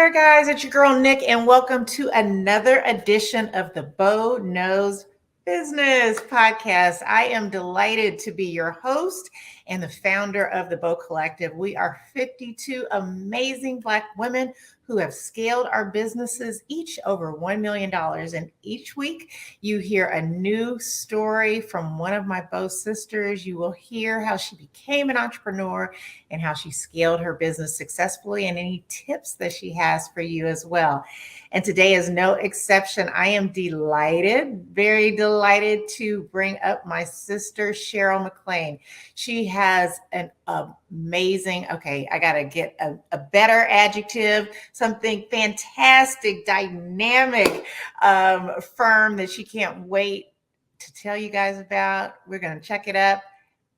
there, guys. It's your girl, Nick, and welcome to another edition of the Bo Knows Business podcast. I am delighted to be your host and the founder of the Bo Collective. We are 52 amazing Black women who have scaled our businesses each over $1 million. And each week you hear a new story from one of my Bo sisters. You will hear how she became an entrepreneur and how she scaled her business successfully and any tips that she has for you as well. And today is no exception. I am delighted, very delighted to bring up my sister, Sheryl McLean. She has an amazing, I got to get a better adjective, something fantastic, dynamic firm that she can't wait to tell you guys about. We're going to check it up.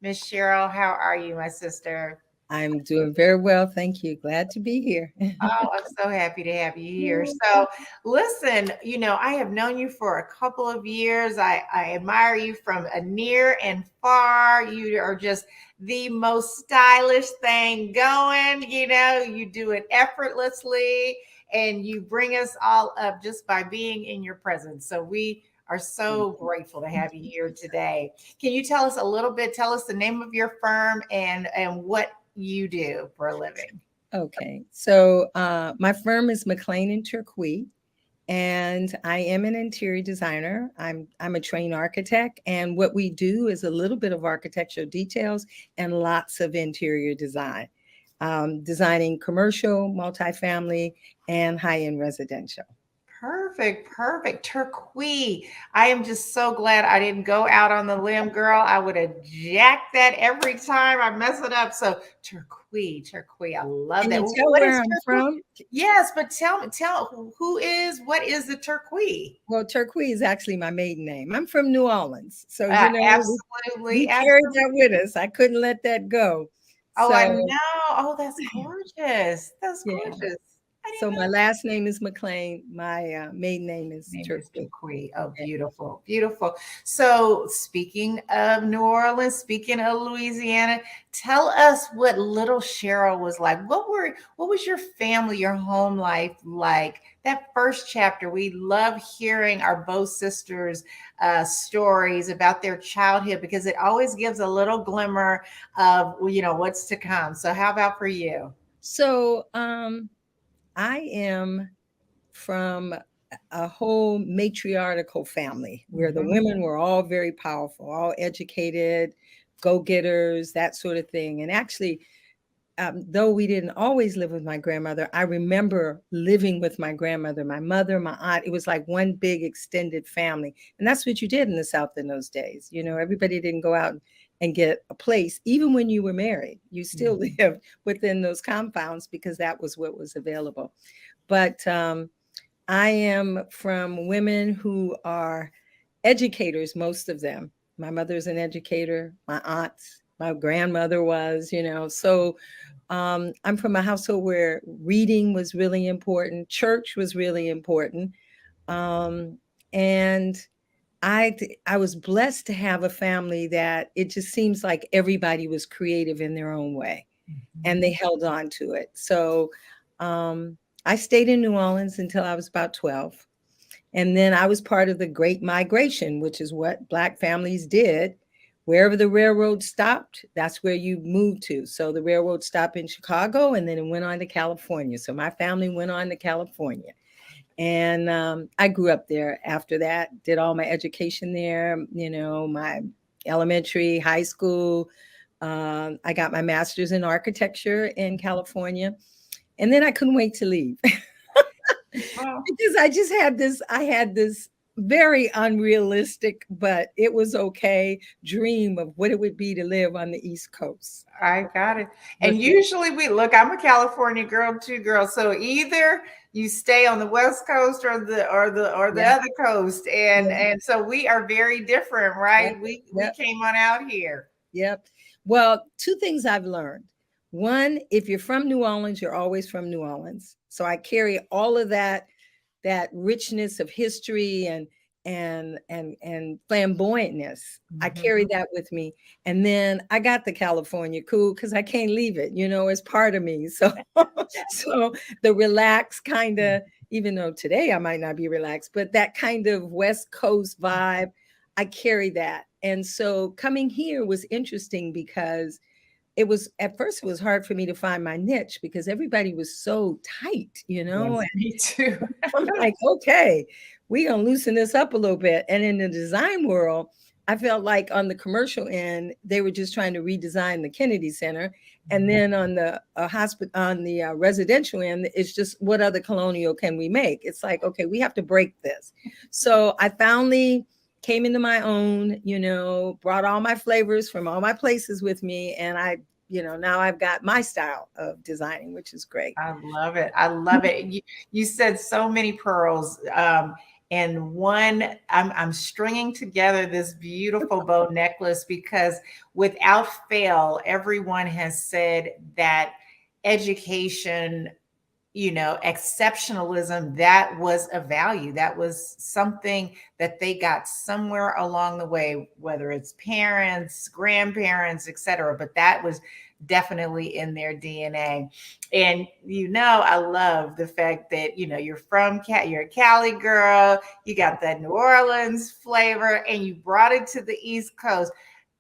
Miss Sheryl, how are you, my sister? I'm doing very well. Thank you. Glad to be here. Oh, I'm so happy to have you here. So, listen, I have known you for a couple of years. I admire you from a near and far. You are just the most stylish thing going. You do it effortlessly and you bring us all up just by being in your presence. So, we are so grateful to have you here today. Can you tell us a little bit? Tell us the name of your firm and what you do for a living. Okay. So my firm is McLean and Turquoise, and I am an interior designer. I'm a trained architect, and what we do is a little bit of architectural details and lots of interior design, designing commercial, multifamily, and high-end residential. Perfect. Turquoise. I am just so glad I didn't go out on the limb, girl. I would have jacked that every time I mess it up. So turquoise. I love Can that. you tell What where is I'm turquoise? from? Yes, but what is the turquoise? Well, Turquoise is actually my maiden name. I'm from New Orleans. So, we Absolutely. carried that with us. I couldn't let that go. Oh, I So, know. Oh, that's gorgeous. That's yeah. gorgeous. I So didn't know. my last name is McLean. My maiden name is Name is Turquoise. Duquy. Oh, beautiful. So, speaking of New Orleans, speaking of Louisiana, tell us what little Sheryl was like. What was your family, your home life like? That first chapter, we love hearing our both sisters' stories about their childhood because it always gives a little glimmer of what's to come. So, how about for you? So I am from a whole matriarchal family where the Mhm. women were all very powerful, all educated, go-getters, that sort of thing. And actually, though we didn't always live with my grandmother, I remember living with my grandmother, my mother, my aunt. It was like one big extended family. And that's what you did in the South in those days. Everybody didn't go out and get a place. Even when you were married, you still lived within those compounds because that was what was available. But I am from women who are educators, most of them. My mother's an educator, my aunt, my grandmother was, So I'm from a household where reading was really important, church was really important. Um, and I was blessed to have a family that it just seems like everybody was creative in their own way and they held on to it. So um, I stayed in New Orleans until I was about 12. And then I was part of the Great Migration, which is what Black families did. Wherever the railroad stopped, that's where you moved to. So the railroad stopped in Chicago and then it went on to California. So my family went on to California. And I grew up there after that, did all my education there, my elementary, high school. I got my master's in architecture in California. And then I couldn't wait to leave. Well, Because I had this very unrealistic, but it was okay dream of what it would be to live on the East Coast. I got it. But And usually we look, I'm a California girl too, girl. So either you stay on the West Coast or the yeah, other coast. And yeah, and so we are very different, yeah, right? We yeah, came on out here. yeah. Well, two things I've learned. One, if you're from New Orleans, you're always from New Orleans. So I carry all of that richness of history and and flamboyantness. I Mhm. carried that with me. And then I got the California cool because I can't leave it, it's part of me. So so the relaxed kind of, even though today I might not be relaxed, but that kind of West Coast vibe, I carry that. And so coming here was interesting because it was, at first it was hard for me to find my niche because everybody was so tight, Yes, me too. I'm like, okay, we're gonna loosen this up a little bit. And in the design world, I felt like on the commercial end, they were just trying to redesign the Kennedy Center. And then on the hospital, on the residential end, it's just what other colonial can we make? It's like, okay, we have to break this. So I finally came into my own, brought all my flavors from all my places with me. And now I've got my style of designing, which is great. I love it. I love it. You said so many pearls. And one, I'm stringing together this beautiful bow necklace because without fail, everyone has said that education, exceptionalism, that was a value. That was something that they got somewhere along the way, whether it's parents, grandparents, etc. But that was definitely in their DNA. And I love the fact that you're from you're a Cali girl, you got that New Orleans flavor, and you brought it to the East Coast.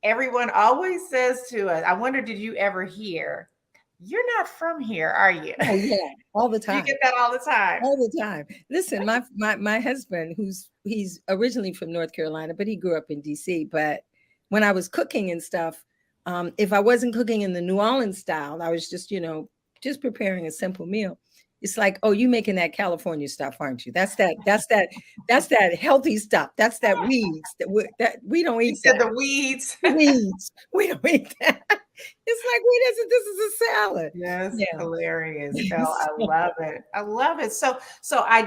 Everyone always says to us, I wonder, did you ever hear, you're not from here, are you? Oh yeah, all the You time. get that all the time. All the time. Listen, my husband, he's originally from North Carolina, but he grew up in DC. But when I was cooking and stuff, if I wasn't cooking in the New Orleans style, I was just preparing a simple meal. It's like, oh, you making that California stuff, aren't you? That's that healthy stuff. That's that weeds that we don't You eat said that. the weeds. Weeds. We don't eat that. It's like, wait, this is a salad. Yes, Yeah. hilarious. Oh, I love it. I love it. So I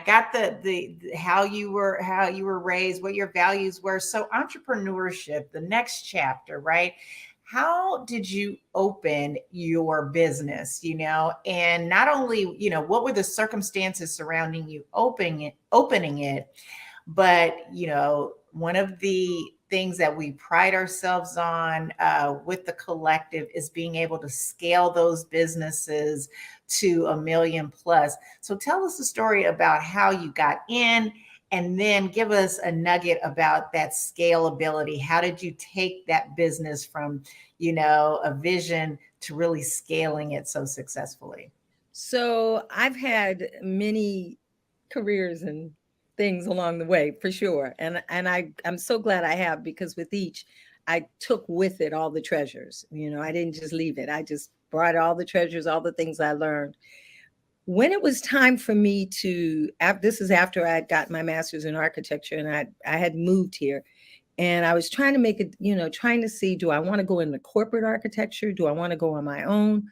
got the how you were raised, what your values were. So entrepreneurship, the next chapter, right? How did you open your business, and not only, what were the circumstances surrounding you opening it, but one of the things that we pride ourselves on with the collective is being able to scale those businesses to a million plus. So tell us the story about how you got in, and then give us a nugget about that scalability. How did you take that business from, a vision to really scaling it so successfully? So I've had many careers and things along the way for sure. And I'm so glad I have, because with each I took with it all the treasures. I didn't just leave it. I just brought all the treasures, all the things I learned. When it was time for me this is after I had got my master's in architecture, and I had moved here, and I was trying to make it, trying to see, do I want to go into corporate architecture? Do I want to go on my own?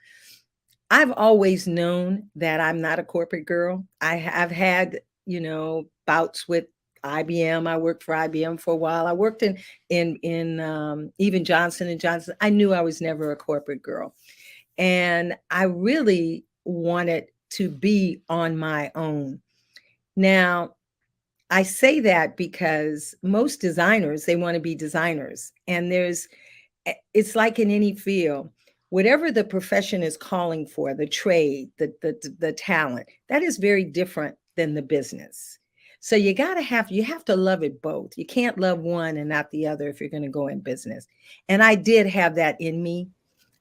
I've always known that I'm not a corporate girl. I've had, bouts with IBM. I worked for IBM for a while. I worked in even Johnson and Johnson. I knew I was never a corporate girl, and I really wanted to be on my own. Now, I say that because most designers, they want to be designers, and it's like in any field, whatever the profession is calling for, the trade, the talent, that is very different than the business. So you have to love it both. You can't love one and not the other if you're going to go in business. And I did have that in me.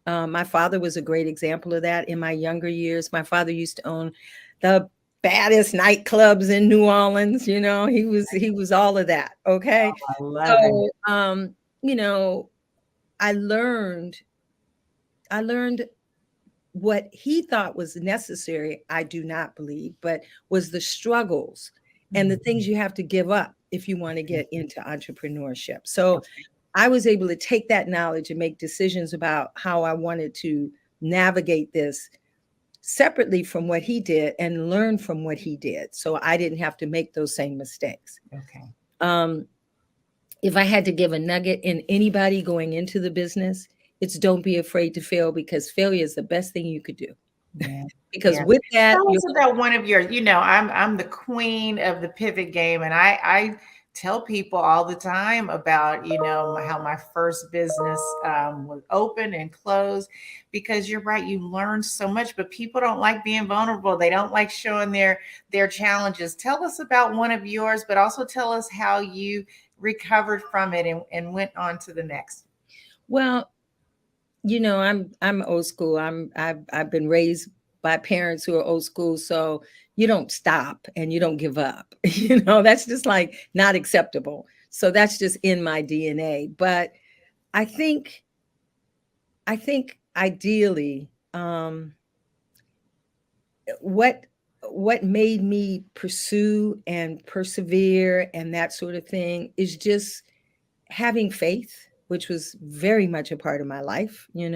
My father was a great example of that. In my younger years, my father used to own the baddest nightclubs in New Orleans. He was all of that. Okay. I love it. So, you know, I learned what he thought was necessary. I do not believe, but was the struggles and the things you have to give up if you want to get into entrepreneurship. So I was able to take that knowledge and make decisions about how I wanted to navigate this separately from what he did, and learn from what he did, so I didn't have to make those same mistakes. Okay. If I had to give a nugget in anybody going into the business, it's don't be afraid to fail, because failure is the best thing you could do. Yeah. Because Yeah. with that, Tell us about one of your, I'm the queen of the pivot game, and I tell people all the time about, how my first business was open and closed, because you're right, you learn so much, but people don't like being vulnerable. They don't like showing their challenges. Tell us about one of yours, but also tell us how you recovered from it and went on to the next. Well, I'm old school. I've been raised by parents who are old school, so you don't stop and you don't give up. That's just like not acceptable. So that's just in my DNA. But I think I think ideally, what what made me pursue and persevere and that sort of thing is just having faith, which was very much a part of my life. Yes.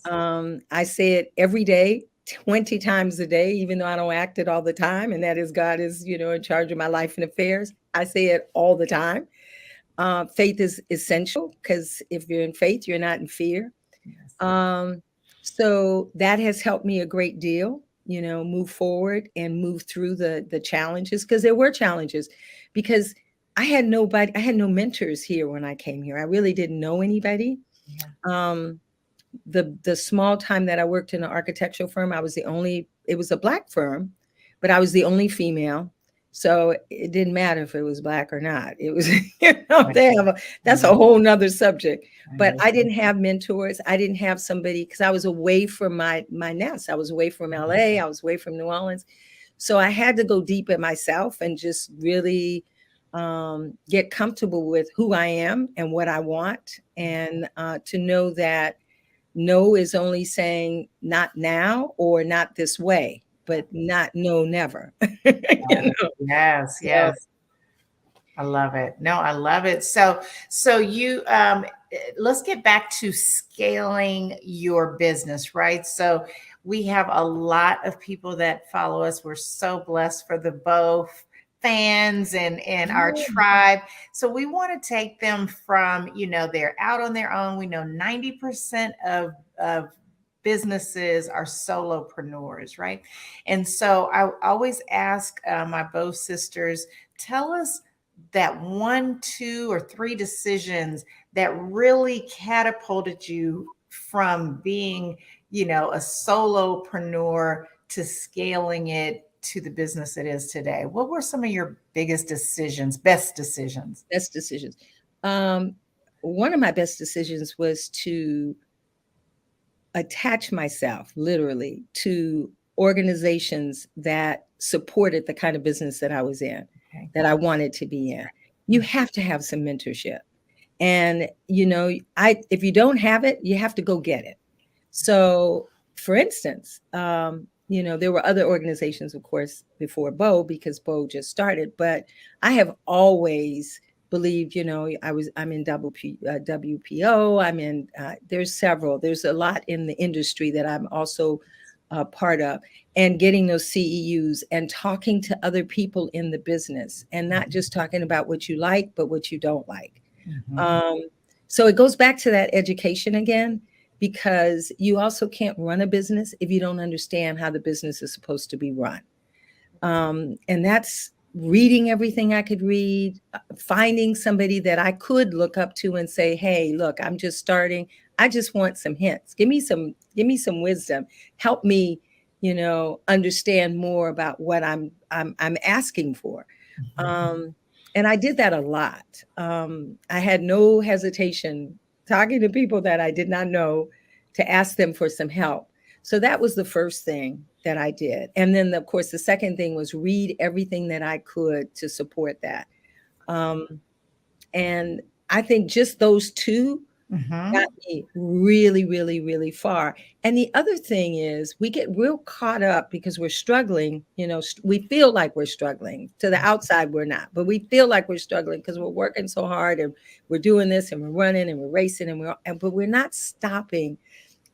I say it every day, 20 times a day, even though I don't act it all the time. And that is God is, in charge of my life and affairs. I say it all the time. Faith is essential because if you're in faith, you're not in fear. Yes. Um, so that has helped me a great deal, move forward and move through the challenges, because there were challenges, because I had no mentors here when I came here. I really didn't know anybody. Yeah. The small time that I worked in an architectural firm, it was a Black firm, but I was the only female. So it didn't matter if it was Black or not. It was, that's a whole nother subject. But I didn't have mentors. I didn't have somebody, because I was away from my nest. I was away from LA. I was away from New Orleans. So I had to go deep in myself and just really get comfortable with who I am and what I want, and to know that no is only saying not now or not this way, but not no, never. Yes, So yes. I love it. No, I love it. So you let's get back to scaling your business, right? So we have a lot of people that follow us. We're so blessed for the both fans and our tribe. So we want to take them from, they're out on their own. We know 90% of businesses are solopreneurs, right? And so I always ask my both sisters, tell us that one, two, or three decisions that really catapulted you from being, a solopreneur to scaling it to the business it is today. What were some of your biggest decisions, best decisions? best decisions. Um, One of my best decisions was to attach myself literally to organizations that supported the kind of business that I was in, Okay. that I wanted to be in. You have to have some mentorship. And if you don't have it, you have to go get it. So, for instance, there were other organizations, of course, before Bo, because Bo just started. But I have always believed, I'm in WPO. I'm in. There's several. There's a lot in the industry that I'm also part of, and getting those CEUs and talking to other people in the business, and not just talking about what you like, but what you don't like. Mhm. So it goes back to that education again, because you also can't run a business if you don't understand how the business is supposed to be run. And that's reading everything I could read, finding somebody that I could look up to and say, hey, look, I'm just starting. I just want some hints. Give me some wisdom. Help me, understand more about what I'm asking for. And I did that a lot. I had no hesitation talking to people that I did not know to ask them for some help. So that was the first thing that I did. And then, of course, the second thing was read everything that I could to support that. Um, and I think just those two got Mhm. me really, really, really far. And the other thing is, we get real caught up because we're struggling. We feel like we're struggling. To the outside, we're not, but we feel like we're struggling because we're working so hard and we're doing this and we're running and we're racing but we're not stopping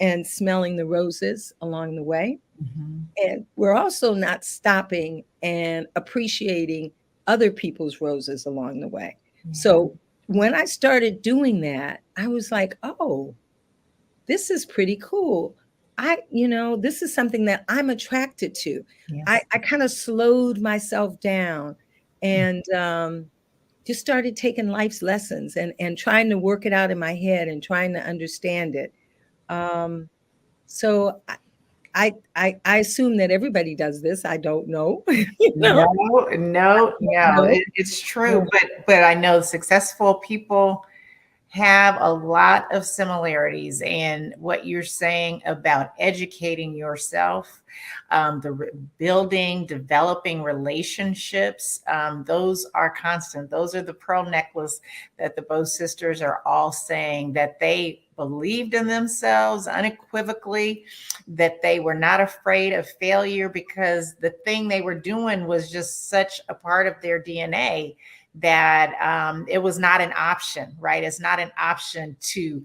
and smelling the roses along the way. Mhm. And we're also not stopping and appreciating other people's roses along the way. Yeah. So when I started doing that, I was like, oh, this is pretty cool. This is something that I'm attracted to. I, Yes. I kind of slowed myself down and just started taking life's lessons and trying to work it out in my head and trying to understand it. Um, so I assume that everybody does this. I don't know. You know, No, no, no. no. It's true, but I know successful people have a lot of similarities. And what you're saying about educating yourself, building, developing relationships, those are constant. Those are the pearl necklace that the Bow sisters are all saying, that they believed in themselves unequivocally, that they were not afraid of failure because the thing they were doing was just such a part of their DNA that it was not an option, right? It's not an option to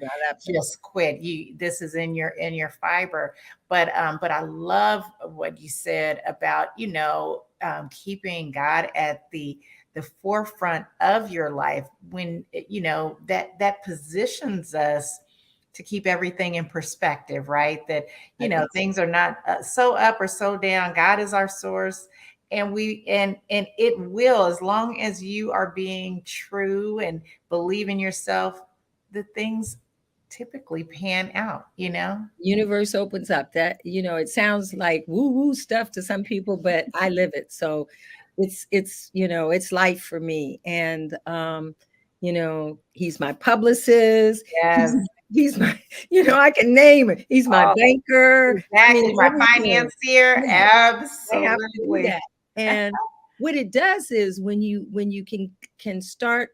just quit. This is in your fiber. But I love what you said about, keeping God at the forefront of your life, when that positions us to keep everything in perspective, right? That things are not so up or so down. God is our source, and it will, as long as you are being true and believe in yourself, the things typically pan out. Universe opens up. That, it sounds like woo woo stuff to some people, but I live it. So it's life for me. And he's my publicist. Yes. He's my, I can name it. He's my banker. I Exactly, mean, my everything. financier. Yeah, I have to do Absolutely. that. And what it does is when you can start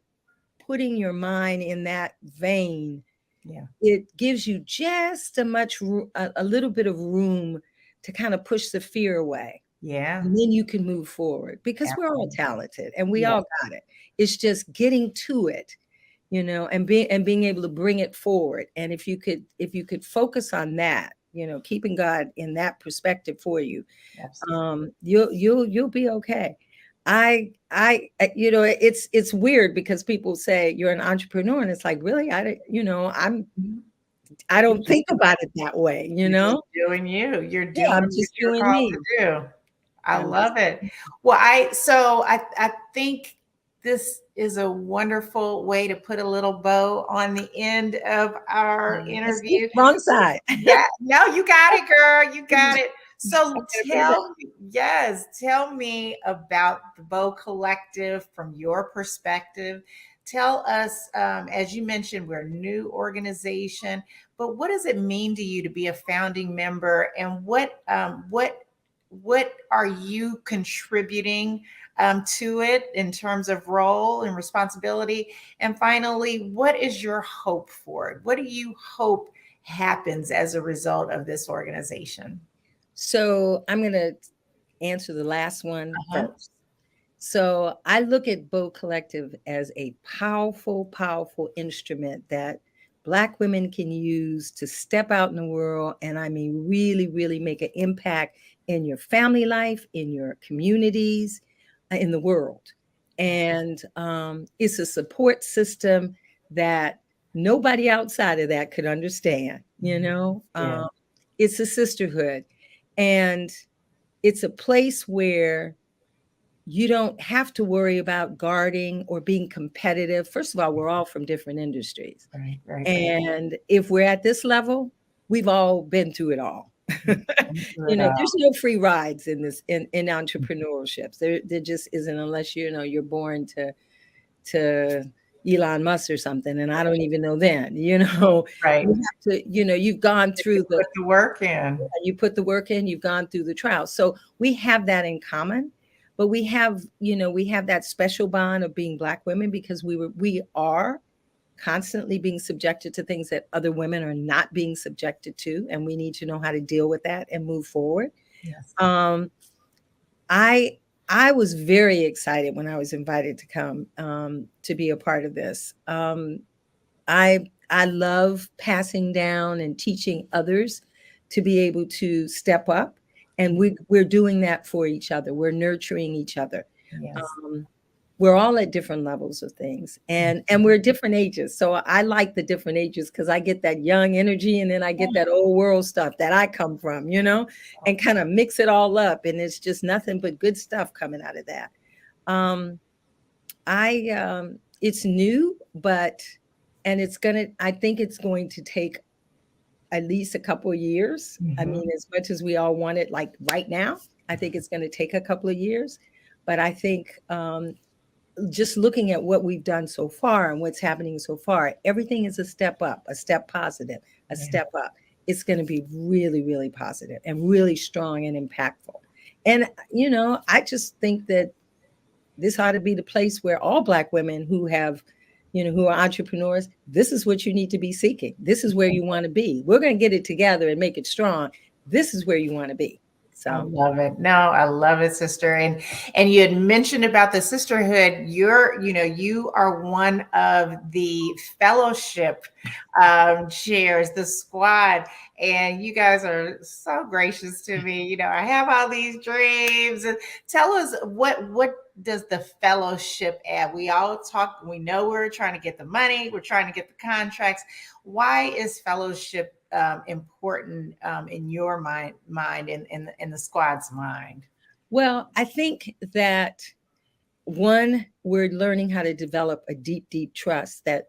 putting your mind in that vein, Yeah. it gives you just a little bit of room to kind of push the fear away. Yeah. And then you can move forward, because we're all Absolutely. talented and we Yeah. all got it. It's just getting to it, and being able to bring it forward. And if you could focus on that, keeping God in that perspective for you, Absolutely. you'll be okay. It's weird because people say you're an entrepreneur, and it's like, really, I You're don't just think about it that way. you're just doing you. You're Yeah, doing I'm what just you're doing called me. to do. I I'm just love it. Well, I think this is a wonderful way to put a little bow on the end of our That's interview. wrong side. Yeah, no, you got it, girl. You got it. So Okay, put it back. tell me about the Bow Collective from your perspective. Tell us, as you mentioned, we're a new organization, but what does it mean to you to be a founding member, and what are you contributing to it in terms of role and responsibility? And finally, what is your hope for it? What do you hope happens as a result of this organization? So I'm going to answer the last one Uh-huh. first. So I look at Bow Collective as a powerful, powerful instrument that Black women can use to step out in the world, and I mean, really, really make an impact in your family life, in your communities, in the world. And it's a support system that nobody outside of that could understand. Yeah. It's a sisterhood, and it's a place where you don't have to worry about guarding or being competitive. First of all, we're all from different industries. Right, right, right. And if we're at this level, we've all been through it all. There's no free rides in this in entrepreneurships. There just isn't, unless you're born to Elon Musk or something. And I don't even know then, Right. you have to, you've gone through Put the work in. you put the work in, you've gone through the trials. So we have that in common, but we have that special bond of being Black women, because we are constantly being subjected to things that other women are not being subjected to, and we need to know how to deal with that and move forward. Yes. I was very excited when I was invited to come to be a part of this. I love passing down and teaching others to be able to step up, and we're doing that for each other. We're nurturing each other. Yes. We're all at different levels of things, and we're different ages. So I like the different ages, because I get that young energy, and then I get that old world stuff that I come from, and kind of mix it all up, and it's just nothing but good stuff coming out of that. It's new, but, I think it's going to take at least a couple of years. I mean, Mhm. as much as we all want it like right now, I think it's going to take a couple of years. But I think just looking at what we've done so far and what's happening so far, everything is a step up, a step positive, a Yeah. step up. It's going to be really, really positive and really strong and impactful. And, I just think that this ought to be the place where all Black women who are entrepreneurs, this is what you need to be seeking. This is where you want to be. We're going to get it together and make it strong. This is where you want to be. I So, love it. No, I love it, sister. And you had mentioned about the sisterhood. You are one of the fellowship chairs, the squad, and you guys are so gracious to me. I have all these dreams. And tell us what does the fellowship add? We all talk. We know we're trying to get the money. We're trying to get the contracts. Why is fellowship important in your mind and in the squad's mind? well, I think that one, we're learning how to develop a deep, deep trust that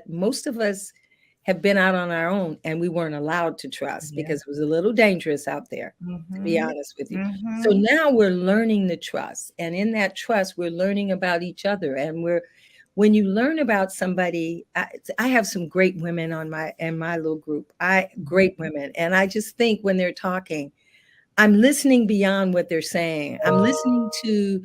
most of us have been out on our own and we weren't allowed to trust Yeah. because it was a little dangerous out there, to be Mm-hmm. honest with you. So Mm-hmm. now we're learning the trust. And in that trust, we're learning about each other. And when you learn about somebody, I have some great women in my little group. Great women. And I just think when they're talking, I'm listening beyond what they're saying. I'm listening to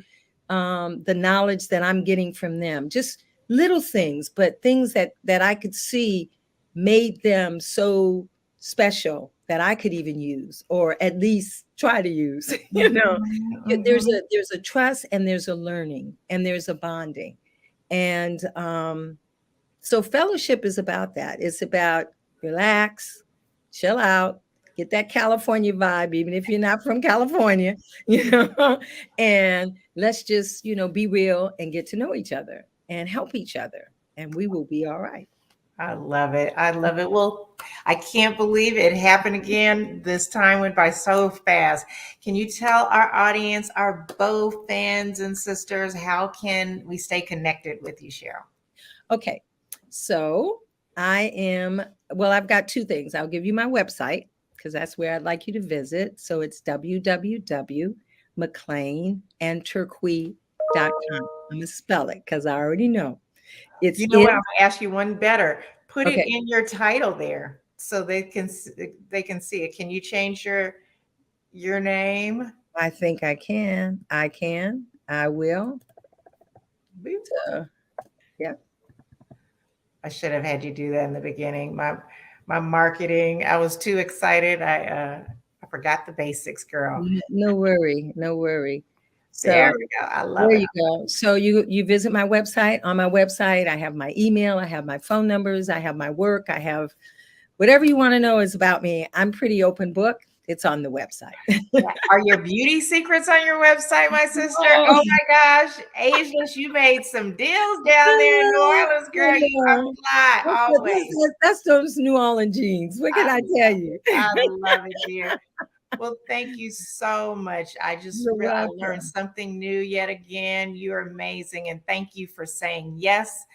the knowledge that I'm getting from them. Just little things, but things that I could see made them so special that I could even use, or at least try to use. Mm-hmm. There's a trust, and there's a learning, and there's a bonding, and so fellowship is about that. It's about relax, chill out, get that California vibe, even if you're not from California, you know, and let's just, be real and get to know each other and help each other, and we will be all right. I love it. I love it. Well, I can't believe it happened again. This time went by so fast. Can you tell our audience, our Bo fans and sisters, how can we stay connected with you, Sheryl? Okay. So I've got two things. I'll give you my website because that's where I'd like you to visit. So it's www.mcleanandturquoise.com. I'm going to spell it because I already know. It's You know what? I'm in, gonna ask you one better. Put it okay. in your title there so they can see it. Can you change your name? I think I can. I can. I will. Boop. Uh, yeah. I should have had you do that in the beginning. My marketing. I was too excited. I forgot the basics, girl. No worry. No worry. There So we go. I love there it. you go. So you visit my website. On my website, I have my email, I have my phone numbers, I have my work, I have whatever you want to know is about me. I'm pretty open book. It's on the website. Yeah. Are your beauty secrets on your website, my sister? Oh, Oh my gosh, Ageless, you made some deals down there in New Orleans, girl. You are yeah. fly always. That's those New Orleans jeans. What can I I tell love you? it. I love it, dear. Well, thank you so much. You're I learned welcome. something new yet again. You're amazing. And thank you for saying yes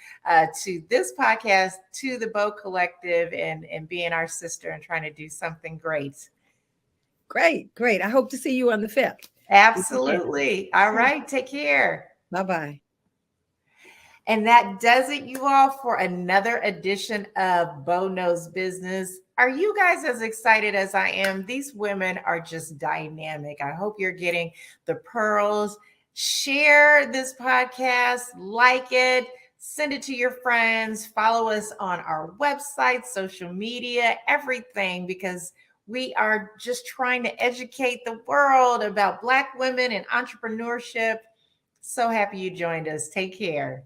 to this podcast, to the Bow Collective, and being our sister and trying to do something great. Great, great. I hope to see you on the 5th. Absolutely. All right. Take care. Bye bye. And that does it, you all, for another edition of Bo Knows Business. Are you guys as excited as I am? These women are just dynamic. I hope you're getting the pearls. Share this podcast, like it, send it to your friends, follow us on our website, social media, everything, because we are just trying to educate the world about Black women and entrepreneurship. So happy you joined us. Take care.